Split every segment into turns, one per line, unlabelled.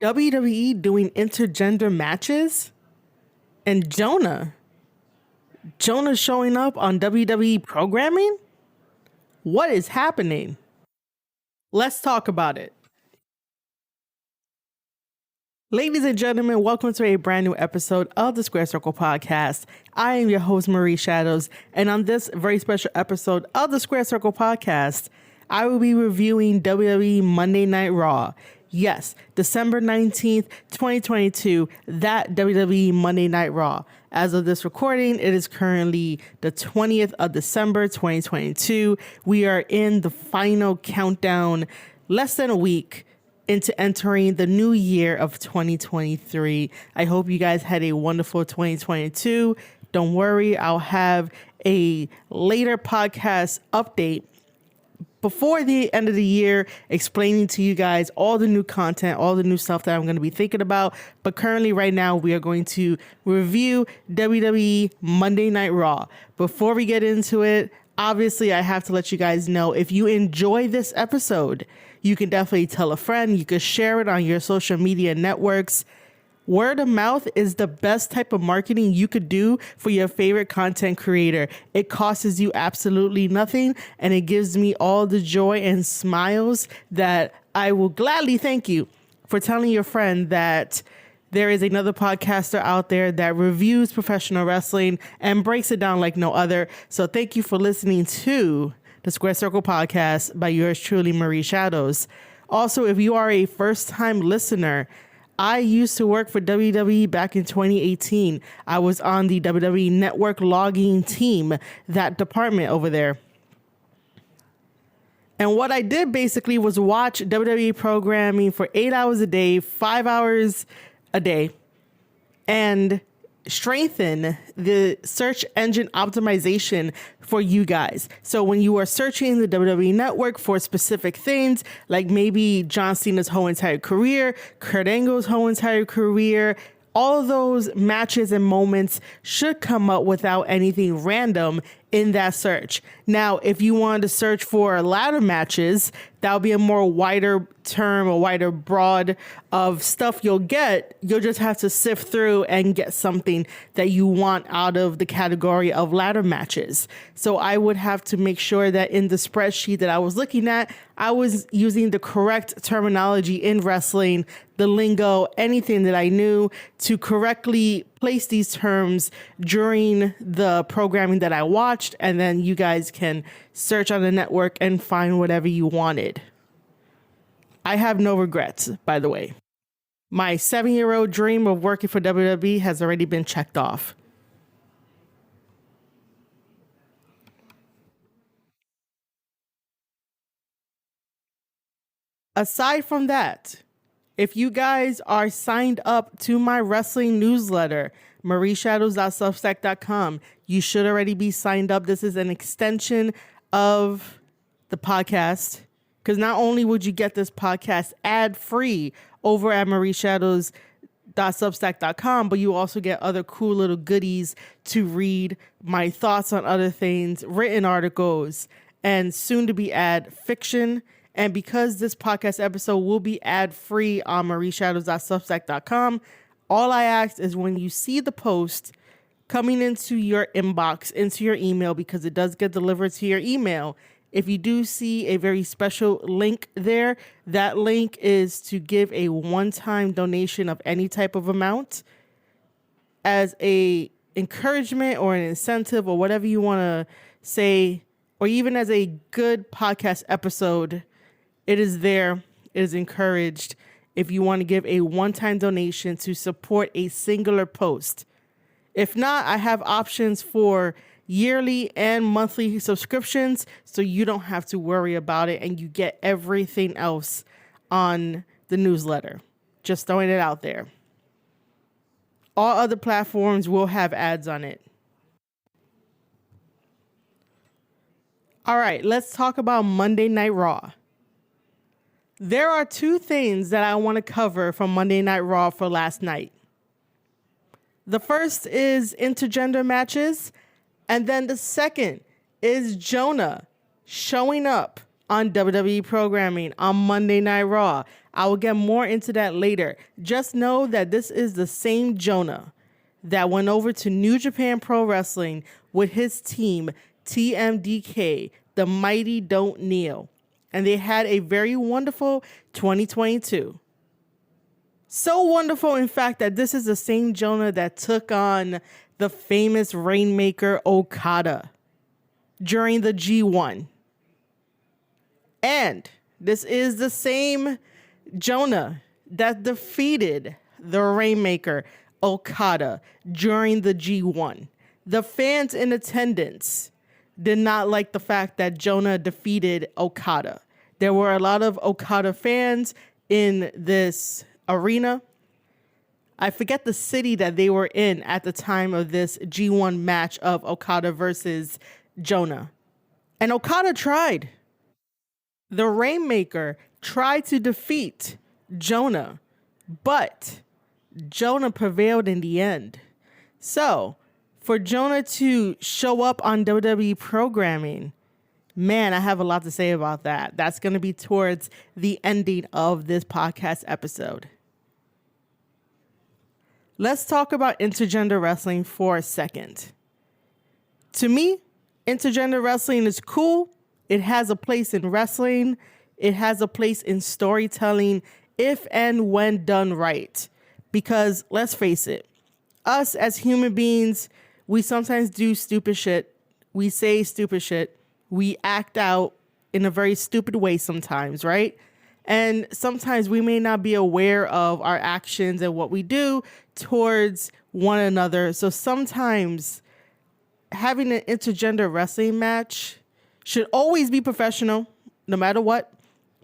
WWE doing intergender matches? And Jonah showing up on WWE programming? What is happening? Let's talk about it. Ladies and gentlemen, welcome to a brand new episode of the Square Circle Podcast. I am your host, Marie Shadows, and on this very special episode of the Square Circle Podcast, I will be reviewing WWE Monday Night Raw. Yes, December 19th, 2022, that WWE Monday Night Raw. As of this recording, it is currently the 20th of December, 2022. We are in the final countdown, less than a week into entering the new year of 2023. I hope you guys had a wonderful 2022. Don't worry, I'll have a later podcast update before the end of the year explaining to you guys all the new content, all the new stuff that I'm going to be thinking about. But currently right now, we are going to review WWE Monday Night Raw. Before we get into it, obviously I have to let you guys know, if you enjoy this episode, you can definitely tell a friend. You can share it on your social media networks. Word of mouth is the best type of marketing you could do for your favorite content creator. It costs you absolutely nothing, and it gives me all the joy and smiles that I will gladly thank you for telling your friend that there is another podcaster out there that reviews professional wrestling and breaks it down like no other. So thank you for listening to the Square Circle Podcast by yours truly, Marie Shadows. Also, if you are a first-time listener, I used to work for WWE back in 2018. I was on the WWE Network logging team, that department over there. And what I did basically was watch WWE programming for 8 hours a day, 5 hours a day, and strengthen the search engine optimization for you guys. So when you are searching the WWE Network for specific things, like maybe John Cena's whole entire career, Kurt Angle's whole entire career, all of those matches and moments should come up without anything random in that search. Now, if you wanted to search for ladder matches, that would be a more wider term, a wider broad of stuff you'll get. You'll just have to sift through and get something that you want out of the category of ladder matches. So I would have to make sure that in the spreadsheet that I was looking at, I was using the correct terminology in wrestling, the lingo, anything that I knew to correctly place these terms during the programming that I watched, and then you guys can search on the network and find whatever you wanted. I have no regrets, by the way. My 7-year-old dream of working for WWE has already been checked off. Aside from that, if you guys are signed up to my wrestling newsletter, marieshadows.substack.com, you should already be signed up. This is an extension of the podcast, because not only would you get this podcast ad-free over at marieshadows.substack.com, but you also get other cool little goodies to read, my thoughts on other things, written articles, and soon to be ad fiction. And because this podcast episode will be ad-free on marieshadows.substack.com, all I ask is when you see the post coming into your inbox, into your email, because it does get delivered to your email, if you do see a very special link there, that link is to give a one-time donation of any type of amount as a encouragement or an incentive or whatever you want to say, or even as a good podcast episode. It is there. It is encouraged if you want to give a one-time donation to support a singular post. If not, I have options for yearly and monthly subscriptions, so you don't have to worry about it and you get everything else on the newsletter. Just throwing it out there. All other platforms will have ads on it. All right, let's talk about Monday Night Raw. There are two things that I want to cover from Monday Night Raw for last night. The first is intergender matches, and then the second is Jonah showing up on WWE programming on Monday Night Raw. I will get more into that later. Just know that this is the same Jonah that went over to New Japan Pro Wrestling with his team, TMDK, the Mighty Don't Kneel. And they had a very wonderful 2022. So wonderful, in fact, that this is the same Jonah that took on the famous Rainmaker Okada during the G1. And this is the same Jonah that defeated the Rainmaker Okada during the G1. The fans in attendance did not like the fact that Jonah defeated Okada. There were a lot of Okada fans in this arena. I forget the city that they were in at the time of this G1 match of Okada versus Jonah. And Okada tried. The Rainmaker tried to defeat Jonah, but Jonah prevailed in the end. So, for Jonah to show up on WWE programming, man, I have a lot to say about that. That's going to be towards the ending of this podcast episode. Let's talk about intergender wrestling for a second. To me, intergender wrestling is cool. It has a place in wrestling. It has a place in storytelling if and when done right. Because let's face it, us as human beings, we sometimes do stupid shit. We say stupid shit. We act out in a very stupid way sometimes, right? And sometimes we may not be aware of our actions and what we do towards one another. So sometimes having an intergender wrestling match should always be professional, no matter what.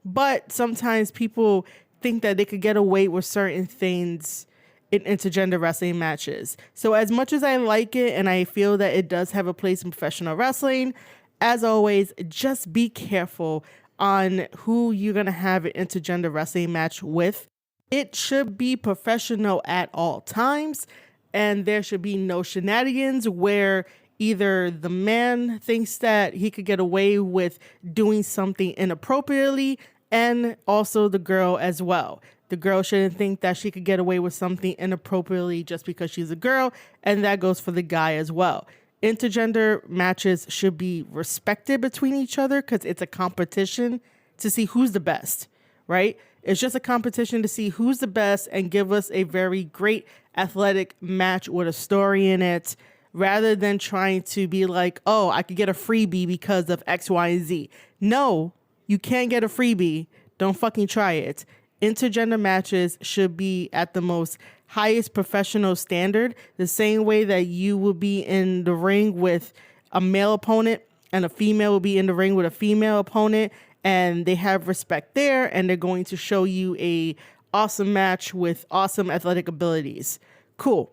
But sometimes people think that they could get away with certain things in intergender wrestling matches. So as much as I like it and I feel that it does have a place in professional wrestling, as always, just be careful on who you're going to have an intergender wrestling match with. It should be professional at all times, and there should be no shenanigans where either the man thinks that he could get away with doing something inappropriately, and also the girl as well. The girl shouldn't think that she could get away with something inappropriately just because she's a girl, and that goes for the guy as well. Intergender matches should be respected between each other because it's a competition to see who's the best, right? It's just a competition to see who's the best and give us a very great athletic match with a story in it, rather than trying to be like, oh, I could get a freebie because of X, Y, and Z. No, you can't get a freebie. Don't fucking try it. Intergender matches should be at the most highest professional standard, the same way that you will be in the ring with a male opponent and a female will be in the ring with a female opponent, and they have respect there, and they're going to show you a awesome match with awesome athletic abilities. Cool.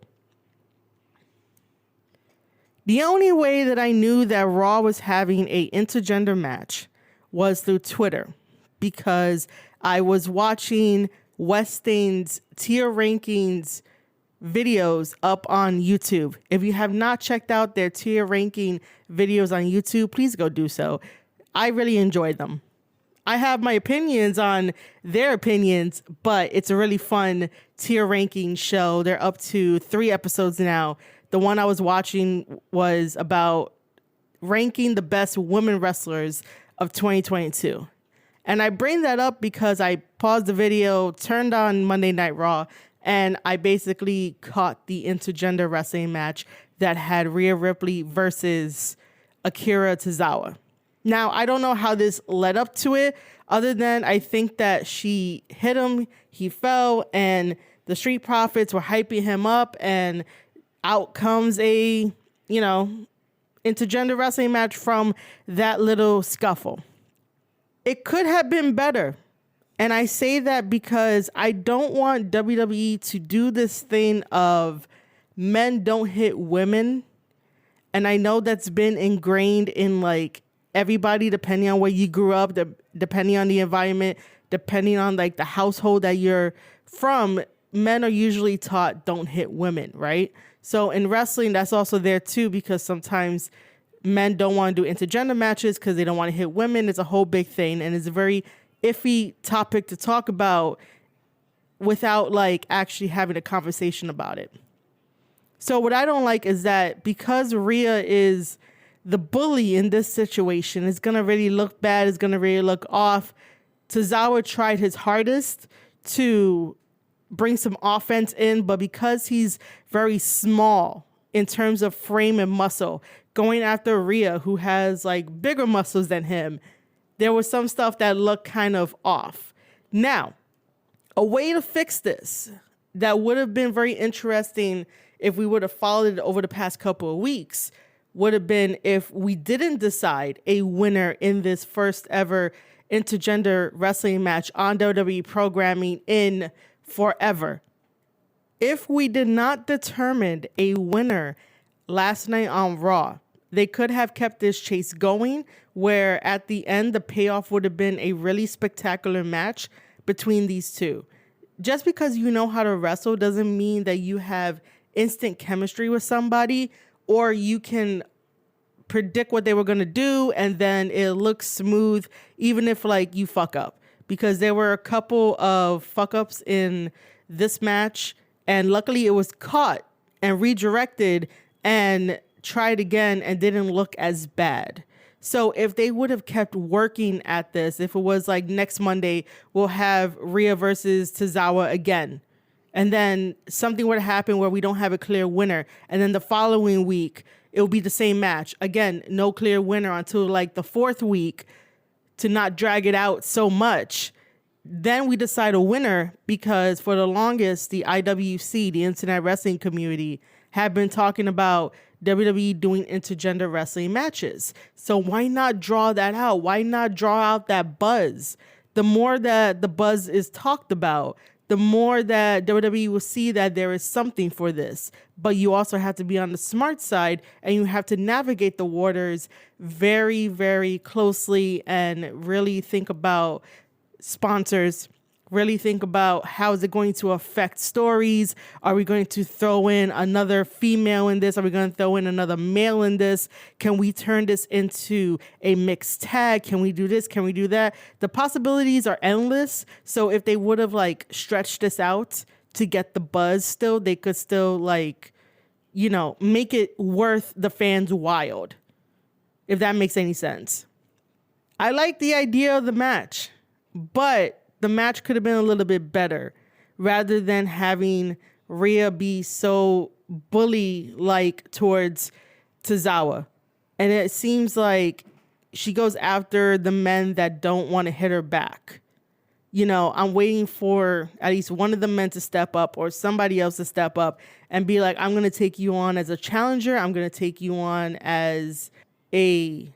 The only way that I knew that Raw was having a intergender match was through Twitter, because I was watching Westing's tier rankings videos up on YouTube. If you have not checked out their tier ranking videos on YouTube, please go do so. I really enjoyed them. I have my opinions on their opinions, but it's a really fun tier ranking show. They're up to 3 episodes now. The one I was watching was about ranking the best women wrestlers of 2022. And I bring that up because I paused the video, turned on Monday Night Raw, and I basically caught the intergender wrestling match that had Rhea Ripley versus Akira Tozawa. Now, I don't know how this led up to it, other than I think that she hit him, he fell, and the Street Profits were hyping him up, and out comes a, intergender wrestling match from that little scuffle. It could have been better. And I say that because I don't want WWE to do this thing of men don't hit women. And I know that's been ingrained in like everybody, depending on where you grew up, depending on the environment, depending on like the household that you're from. Men are usually taught don't hit women, right? So in wrestling, that's also there too, because sometimes men don't want to do intergender matches because they don't want to hit women. It's a whole big thing, and it's very iffy topic to talk about without like actually having a conversation about it. So what I don't like is that because Rhea is the bully in this situation, it's going to really look bad. It's going to really look off. Tozawa tried his hardest to bring some offense in, but because he's very small in terms of frame and muscle, going after Rhea, who has like bigger muscles than him, there was some stuff that looked kind of off. Now, a way to fix this that would have been very interesting if we would have followed it over the past couple of weeks would have been if we didn't decide a winner in this first ever intergender wrestling match on WWE programming in forever. If we did not determine a winner last night on Raw, they could have kept this chase going where at the end, the payoff would have been a really spectacular match between these two. Just because you know how to wrestle doesn't mean that you have instant chemistry with somebody, or you can predict what they were going to do and then it looks smooth even if like you fuck up, because there were a couple of fuck ups in this match and luckily it was caught and redirected and tried again and didn't look as bad. So if they would have kept working at this, if it was like next Monday we'll have Rhea versus Tozawa again, and then something would happen where we don't have a clear winner, and then the following week it'll be the same match. Again, no clear winner until like the fourth week to not drag it out so much. Then we decide a winner, because for the longest, the IWC, the Internet Wrestling Community, have been talking about WWE doing intergender wrestling matches. So why not draw that out? Why not draw out that buzz? The more that the buzz is talked about, the more that WWE will see that there is something for this. But you also have to be on the smart side and you have to navigate the waters very, very closely and really think about sponsors, really think about how is it going to affect stories. Are we going to throw in another female in this? Are we going to throw in another male in this? Can we turn this into a mixed tag? Can we do this? Can we do that? The possibilities are endless. So if they would have like stretched this out to get the buzz still, they could still like, you know, make it worth the fans' while, if that makes any sense. I like the idea of the match, but the match could have been a little bit better rather than having Rhea be so bully-like towards Tozawa. And it seems like she goes after the men that don't want to hit her back. You know, I'm waiting for at least one of the men to step up or somebody else to step up and be like, I'm going to take you on as a challenger. I'm going to take you on as a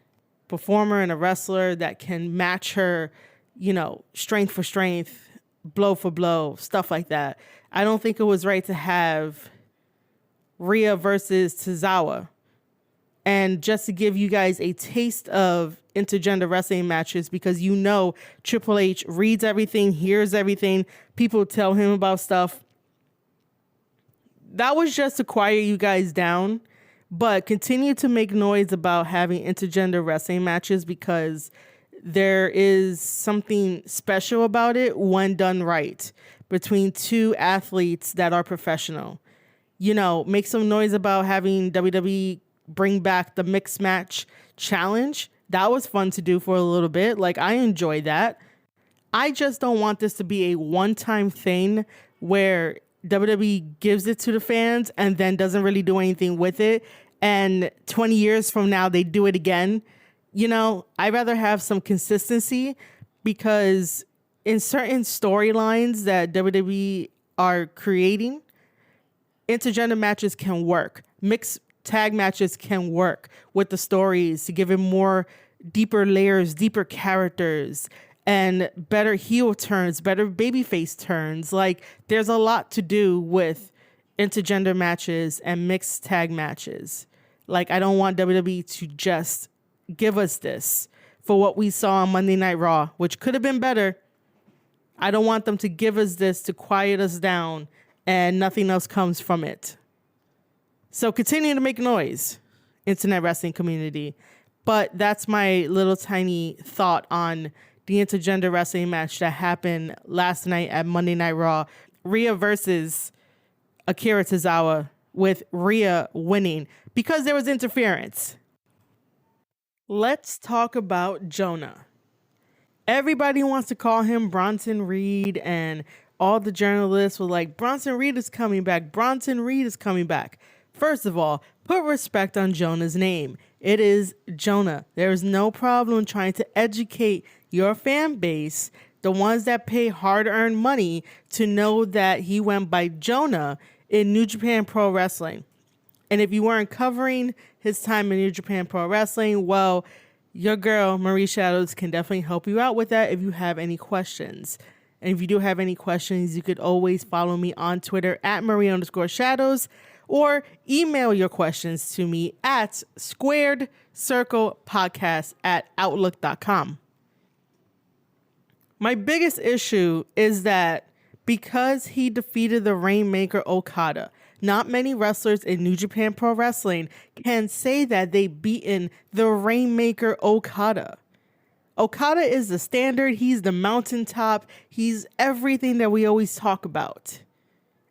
performer and a wrestler that can match her, you know, strength for strength, blow for blow, stuff like that. I don't think it was right to have Rhea versus Tozawa. And just to give you guys a taste of intergender wrestling matches, because you know Triple H reads everything, hears everything, people tell him about stuff. That was just to quiet you guys down, but continue to make noise about having intergender wrestling matches, because there is something special about it when done right between two athletes that are professional. You know, make some noise about having WWE bring back the mixed match challenge. That was fun to do for a little bit. Like, I enjoy that. I just don't want this to be a one-time thing where WWE gives it to the fans and then doesn't really do anything with it. And 20 years from now, they do it again. You know, I'd rather have some consistency, because in certain storylines that WWE are creating, intergender matches can work. Mixed tag matches can work with the stories to give it more deeper layers, deeper characters, and better heel turns, better babyface turns. Like, there's a lot to do with intergender matches and mixed tag matches. Like, I don't want WWE to just give us this for what we saw on Monday Night Raw, which could have been better. I don't want them to give us this to quiet us down and nothing else comes from it. So continue to make noise, Internet Wrestling Community. But that's my little tiny thought on the Intergender Wrestling match that happened last night at Monday Night Raw. Rhea versus Akira Tozawa, with Rhea winning because there was interference. Let's talk about Jonah. Everybody wants to call him Bronson Reed, and all the journalists were like, Bronson Reed is coming back. Bronson Reed is coming back. First of all, put respect on Jonah's name. It is Jonah. There is no problem trying to educate your fan base, the ones that pay hard-earned money, to know that he went by Jonah in New Japan Pro Wrestling. And if you weren't covering his time in New Japan Pro Wrestling, well, your girl, Marie Shadows, can definitely help you out with that if you have any questions. And if you do have any questions, you could always follow me on Twitter at Marie_Shadows, or email your questions to me at squaredcirclepodcast@outlook.com. My biggest issue is that because he defeated the Rainmaker Okada, not many wrestlers in New Japan Pro Wrestling can say that they've beaten the Rainmaker Okada. Okada is the standard. He's the mountaintop. He's everything that we always talk about.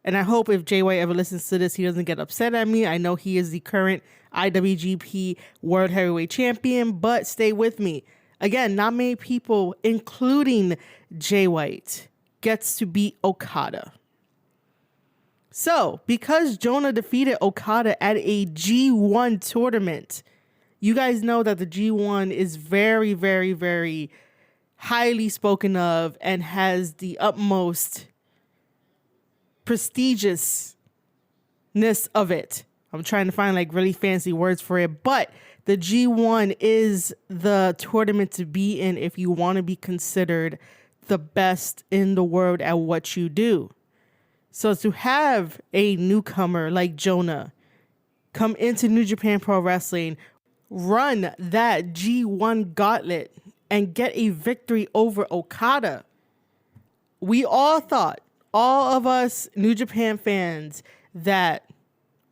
And I hope if Jay White ever listens to this, he doesn't get upset at me. I know he is the current IWGP World Heavyweight Champion, but stay with me. Again, not many people, including Jay White, gets to beat Okada. So, because Jonah defeated Okada at a G1 tournament, you guys know that the G1 is very, very, very highly spoken of and has the utmost prestigiousness of it. I'm trying to find like really fancy words for it, but the G1 is the tournament to be in if you want to be considered the best in the world at what you do. So to have a newcomer like Jonah come into New Japan Pro Wrestling, run that G1 gauntlet, and get a victory over Okada, we all thought, all of us New Japan fans that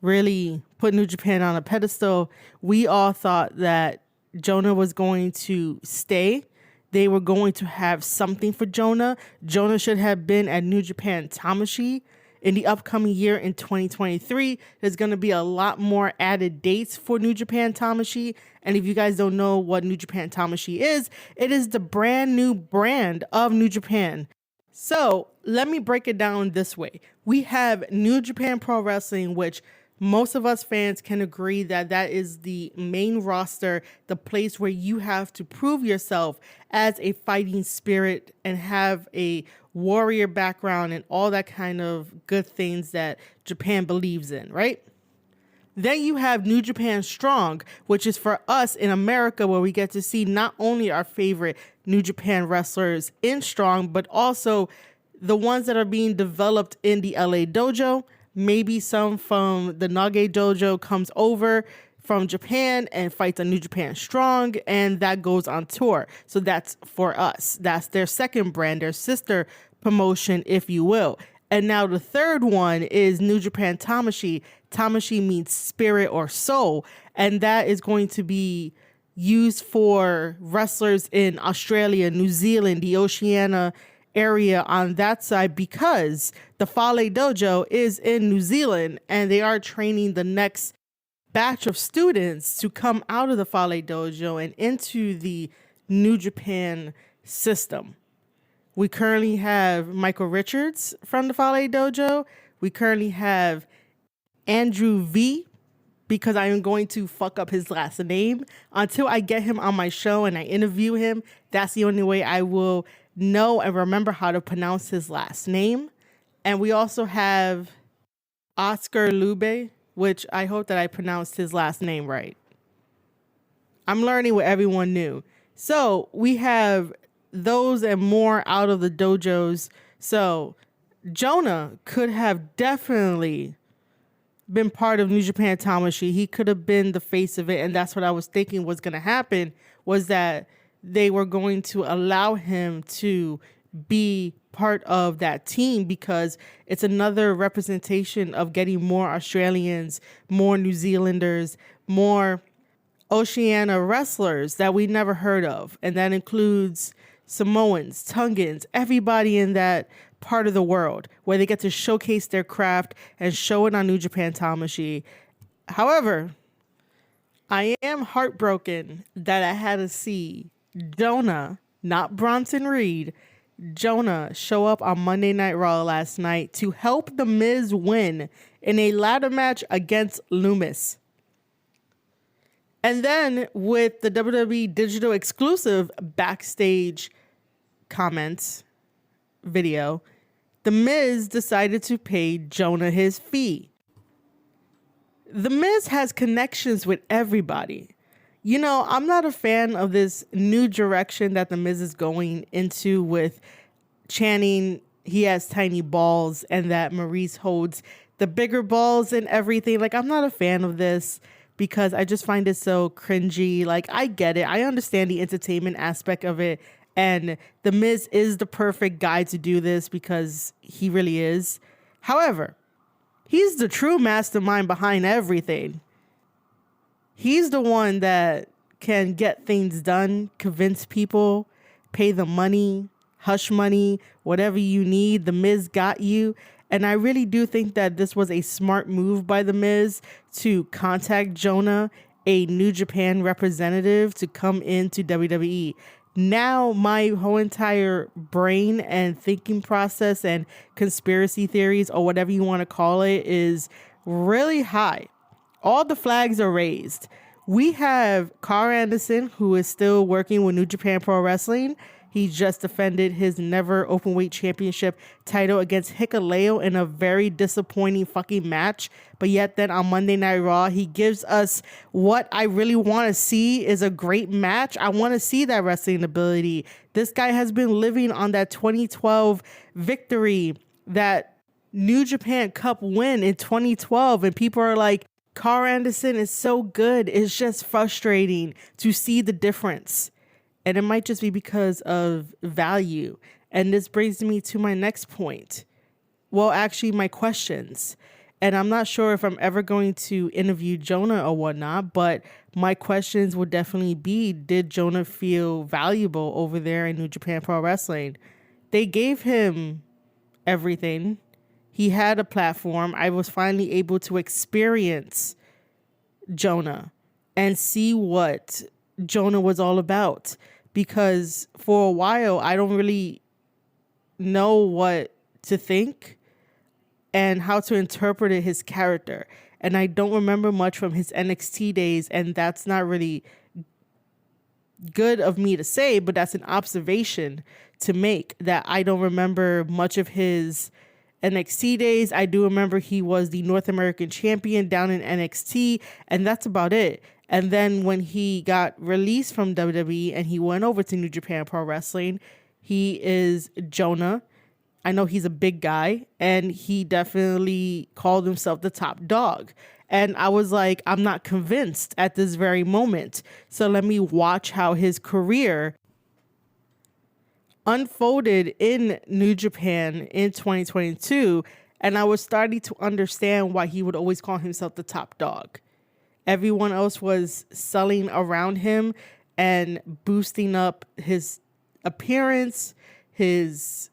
really put New Japan on a pedestal, we all thought that Jonah was going to stay. They were going to have something for Jonah. Jonah should have been at New Japan Tamashii. In the upcoming year in 2023, there's going to be a lot more added dates for New Japan Tamashii. And if you guys don't know what New Japan Tamashii is, it is the brand new brand of New Japan. So let me break it down this way. We have New Japan Pro Wrestling, which most of us fans can agree that that is the main roster, the place where you have to prove yourself as a fighting spirit and have a warrior background and all that kind of good things that Japan believes in, right? Then you have New Japan Strong, which is for us in America, where we get to see not only our favorite New Japan wrestlers in Strong, but also the ones that are being developed in the LA dojo. Maybe some from the Nage dojo comes over from Japan and fights on New Japan Strong, and that goes on tour. So that's for us. That's their second brand, their sister promotion, if you will. And now the third one is New Japan Tamashii. Tamashii means spirit or soul, and that is going to be used for wrestlers in Australia, New Zealand, the Oceania area on that side, because the Fale Dojo is in New Zealand and they are training the next batch of students to come out of the Fale Dojo and into the New Japan system. We currently have Michael Richards from the Fale Dojo. We currently have Andrew V, because I am going to fuck up his last name. Until I get him on my show and I interview him, that's the only way I will know and remember how to pronounce his last name. And we also have Oscar Lube, which I hope that I pronounced his last name right. I'm learning what everyone knew. So we have those and more out of the dojos. So Jonah could have definitely been part of New Japan Tamashii. He could have been the face of it. And that's what I was thinking was going to happen, was that they were going to allow him to be part of that team, because it's another representation of getting more Australians, more New Zealanders, more Oceania wrestlers that we never heard of. And that includes Samoans, Tongans, everybody in that part of the world where they get to showcase their craft and show it on New Japan Tamashii. However, I am heartbroken that I had to see Jonah, not Bronson Reed, Jonah show up on Monday Night Raw last night to help The Miz win in a ladder match against Loomis. And then with the WWE digital exclusive backstage comments video, The Miz decided to pay Jonah his fee. The Miz has connections with everybody. You know, I'm not a fan of this new direction that The Miz is going into with chanting he has tiny balls and that Maurice holds the bigger balls and everything. Like, I'm not a fan of this because I just find it so cringy. Like, I get it. I understand the entertainment aspect of it. And The Miz is the perfect guy to do this because he really is. However, he's the true mastermind behind everything. He's the one that can get things done, convince people, pay the money, hush money, whatever you need. The Miz got you. And I really do think that this was a smart move by The Miz to contact Jonah, a New Japan representative, to come into WWE. Now my whole entire brain and thinking process and conspiracy theories, or whatever you want to call it, is really high. All the flags are raised. We have Carl Anderson, who is still working with New Japan Pro Wrestling. He just defended his never openweight championship title against Hikuleo in a very disappointing fucking match. But yet then on Monday Night Raw, he gives us what I really want to see is a great match. I want to see that wrestling ability. This guy has been living on that 2012 victory, that New Japan Cup win in 2012. And people are like, Carl Anderson is so good. It's just frustrating to see the difference. And it might just be because of value. And this brings me to my next point. Well, actually, my questions. And I'm not sure if I'm ever going to interview Jonah or whatnot, but my questions would definitely be, did Jonah feel valuable over there in New Japan Pro Wrestling? They gave him everything. He had a platform. I was finally able to experience Jonah and see what Jonah was all about. Because for a while, I don't really know what to think and how to interpret his character. And I don't remember much from his NXT days, and that's not really good of me to say, but that's an observation to make, that I don't remember much of his NXT days. I do remember he was the North American champion down in NXT, and that's about it. And then when he got released from WWE and he went over to New Japan Pro Wrestling, he is Jonah. I know he's a big guy, and he definitely called himself the top dog. And I was like, I'm not convinced at this very moment. So let me watch how his career unfolded in New Japan in 2022. And I was starting to understand why he would always call himself the top dog. Everyone else was selling around him and boosting up his appearance, his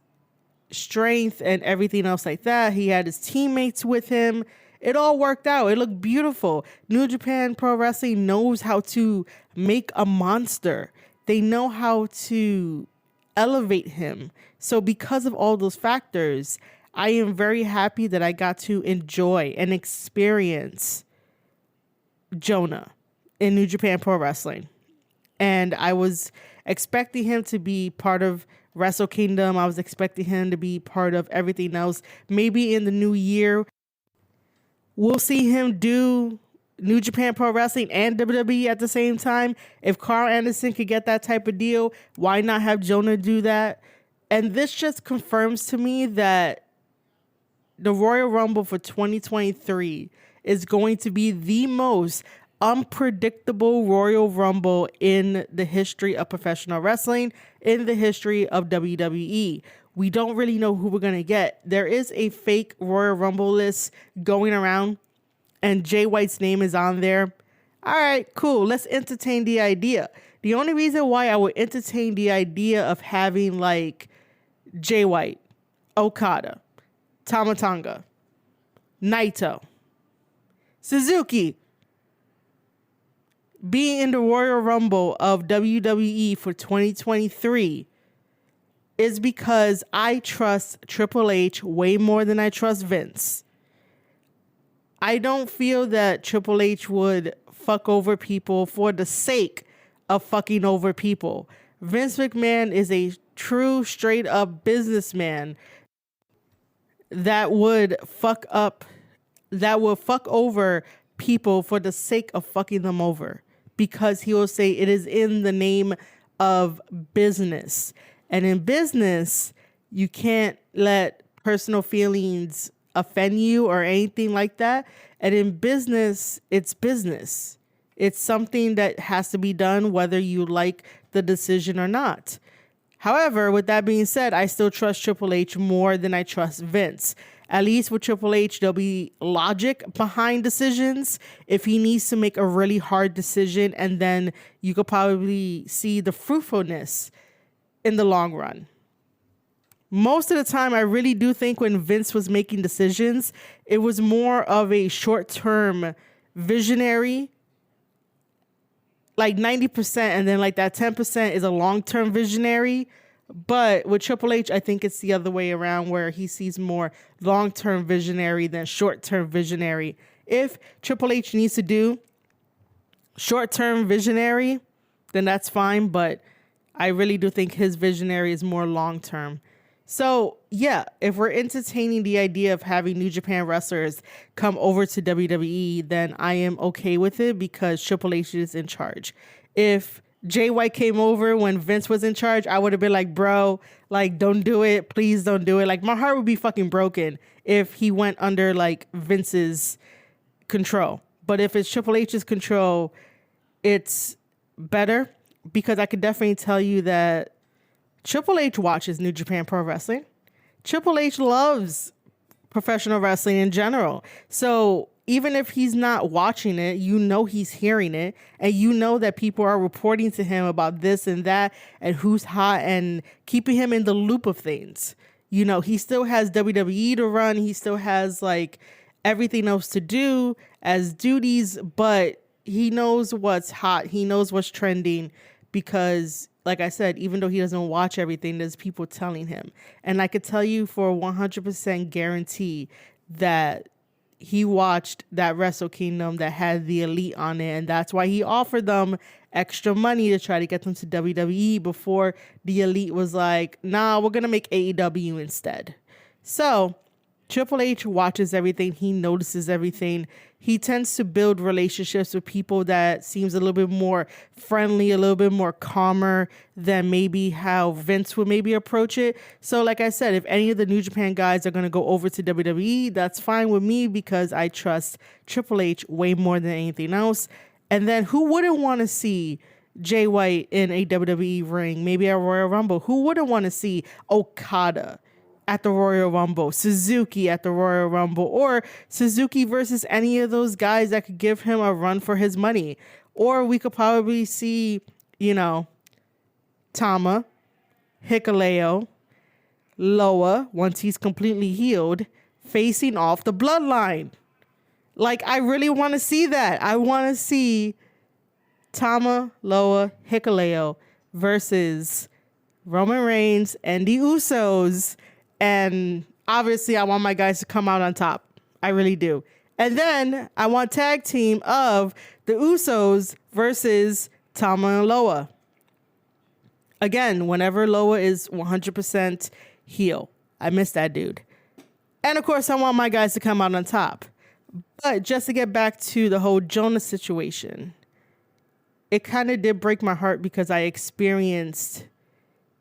strength, and everything else like that. He had his teammates with him. It all worked out. It looked beautiful. New Japan Pro Wrestling knows how to make a monster. They know how to elevate him. So because of all those factors, I am very happy that I got to enjoy and experience Jonah in New Japan Pro Wrestling. And I was expecting him to be part of Wrestle Kingdom. I was expecting him to be part of everything else. Maybe in the new year, we'll see him do New Japan Pro Wrestling and WWE at the same time. If Carl Anderson could get that type of deal, why not have Jonah do that? And this just confirms to me that the Royal Rumble for 2023 is going to be the most unpredictable Royal Rumble in the history of professional wrestling, in the history of WWE. We don't really know who we're going to get. There is a fake Royal Rumble list going around, and Jay White's name is on there. All right, cool. Let's entertain the idea. The only reason why I would entertain the idea of having like Jay White, Okada, Tama Tonga, Naito, Suzuki being in the Royal Rumble of WWE for 2023 is because I trust Triple H way more than I trust Vince. I don't feel that Triple H would fuck over people for the sake of fucking over people. Vince McMahon is a true, straight up businessman that would fuck over people for the sake of fucking them over, because he will say it is in the name of business. And in business, you can't let personal feelings offend you or anything like that. And in business, it's business. It's something that has to be done whether you like the decision or not. However, with that being said, I still trust Triple H more than I trust Vince. At least with Triple H, there'll be logic behind decisions if he needs to make a really hard decision, and then you could probably see the fruitfulness in the long run. Most of the time, I really do think when Vince was making decisions, it was more of a short-term visionary, like 90%, and then like that 10% is a long-term visionary. But with Triple H, I think it's the other way around, where he sees more long-term visionary than short-term visionary. If Triple H needs to do short-term visionary, then that's fine. But I really do think his visionary is more long-term. So, yeah, if we're entertaining the idea of having New Japan wrestlers come over to WWE, then I am okay with it because Triple H is in charge. If Jay White came over when Vince was in charge, I would have been like, bro, like, don't do it. Please don't do it. Like, my heart would be fucking broken if he went under, like, Vince's control. But if it's Triple H's control, it's better, because I could definitely tell you that Triple H watches New Japan Pro Wrestling. Triple H loves professional wrestling in general. So even if he's not watching it, you know he's hearing it, and you know that people are reporting to him about this and that and who's hot and keeping him in the loop of things. You know, he still has WWE to run. He still has like everything else to do as duties, but he knows what's hot. He knows what's trending because, like I said, even though he doesn't watch everything, there's people telling him. And I could tell you for 100% guarantee that he watched that Wrestle Kingdom that had the Elite on it, and that's why he offered them extra money to try to get them to WWE before the Elite was like, nah, we're going to make AEW instead. So Triple H watches everything. He notices everything. He tends to build relationships with people that seems a little bit more friendly, a little bit more calmer than maybe how Vince would maybe approach it. So like I said, if any of the New Japan guys are going to go over to WWE, that's fine with me because I trust Triple H way more than anything else. And then who wouldn't want to see Jay White in a WWE ring, maybe at Royal Rumble? Who wouldn't want to see Okada at the Royal Rumble, Suzuki at the Royal Rumble, or Suzuki versus any of those guys that could give him a run for his money? Or we could probably see, you know, Tama, Hikuleo, Loa, once he's completely healed, facing off the Bloodline. Like, I really want to see that. I want to see Tama, Loa, Hikuleo versus Roman Reigns and the Usos. And obviously, I want my guys to come out on top. I really do. And then I want tag team of the Usos versus Tama and Loa. Again, whenever Loa is 100% heel. I miss that dude. And of course, I want my guys to come out on top. But just to get back to the whole Jonah situation, it kind of did break my heart because I experienced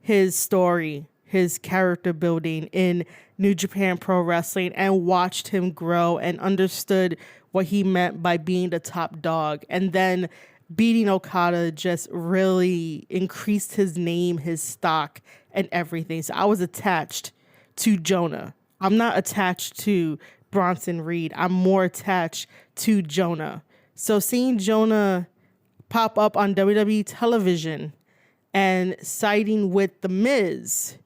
his story, his character building in New Japan Pro Wrestling, and watched him grow and understood what he meant by being the top dog. And then beating Okada just really increased his name, his stock, and everything. So I was attached to Jonah. I'm not attached to Bronson Reed. I'm more attached to Jonah. So seeing Jonah pop up on WWE television and siding with The Miz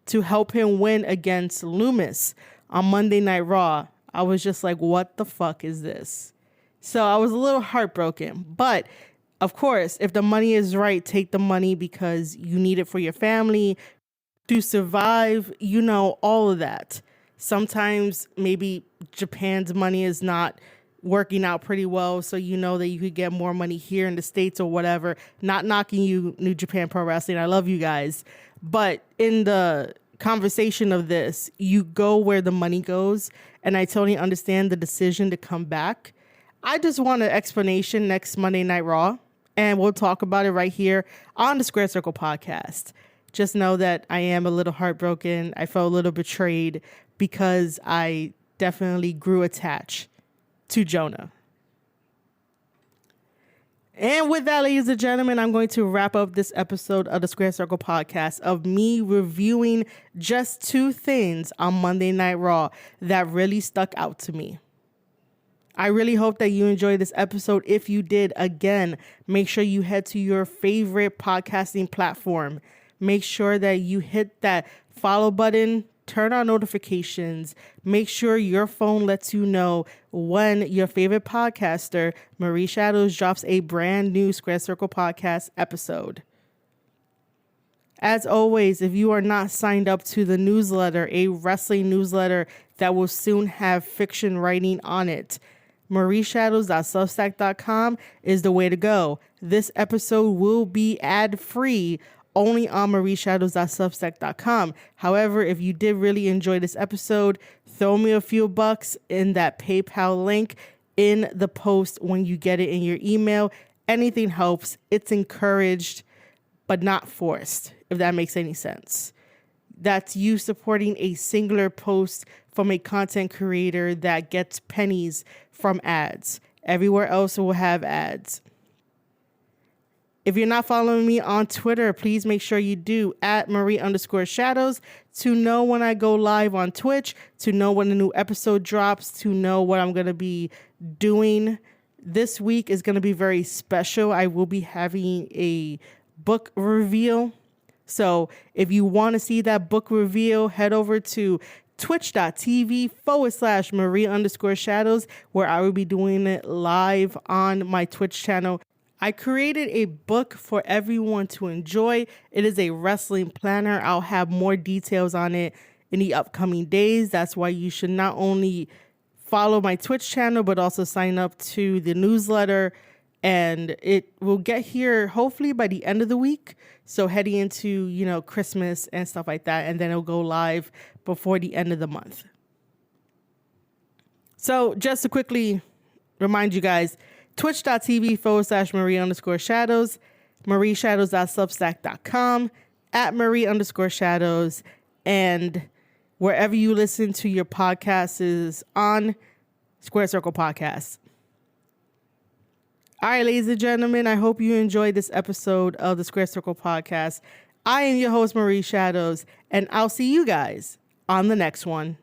to help him win against Loomis on Monday Night Raw. I was just like, what the fuck is this? So I was a little heartbroken. But of course, if the money is right, take the money because you need it for your family to survive, all of that. Sometimes maybe Japan's money is not working out pretty well, so that you could get more money here in the States or whatever. Not knocking you, New Japan Pro Wrestling. I love you guys. But in the conversation of this, you go where the money goes, and I totally understand the decision to come back. I just want an explanation next Monday Night Raw, and we'll talk about it right here on the Square Circle podcast. Just know that I am a little heartbroken. I felt a little betrayed because I definitely grew attached to Jonah. And with that, ladies and gentlemen, I'm going to wrap up this episode of the Square Circle podcast of me reviewing just 2 things on Monday Night Raw that really stuck out to me. I really hope that you enjoyed this episode. If you did, again, make sure you head to your favorite podcasting platform. Make sure that you hit that follow button, turn on notifications, make sure your phone lets you know when your favorite podcaster, Marie Shadows, drops a brand new Square Circle podcast episode. As always, if you are not signed up to the newsletter, a wrestling newsletter that will soon have fiction writing on it, marieshadows.substack.com is the way to go. This episode will be ad-free only on marieshadows.substack.com. However, if you did really enjoy this episode, throw me a few bucks in that PayPal link in the post when you get it in your email. Anything helps. It's encouraged, but not forced, if that makes any sense. That's you supporting a singular post from a content creator that gets pennies from ads. Everywhere else will have ads. If you're not following me on Twitter, please make sure you do at Marie_Shadows to know when I go live on Twitch, to know when a new episode drops, to know what I'm going to be doing. This week is going to be very special. I will be having a book reveal. So if you want to see that book reveal, head over to twitch.tv/Marie_Shadows, where I will be doing it live on my Twitch channel. I created a book for everyone to enjoy. It is a wrestling planner. I'll have more details on it in the upcoming days. That's why you should not only follow my Twitch channel, but also sign up to the newsletter. And it will get here hopefully by the end of the week. So heading into, Christmas and stuff like that. And then it'll go live before the end of the month. So just to quickly remind you guys, twitch.tv/Marie_Shadows, marieshadows.substack.com, at Marie_Shadows, and wherever you listen to your podcasts is on Square Circle Podcast. All right, ladies and gentlemen, I hope you enjoyed this episode of the Square Circle Podcast. I am your host, Marie Shadows, and I'll see you guys on the next one.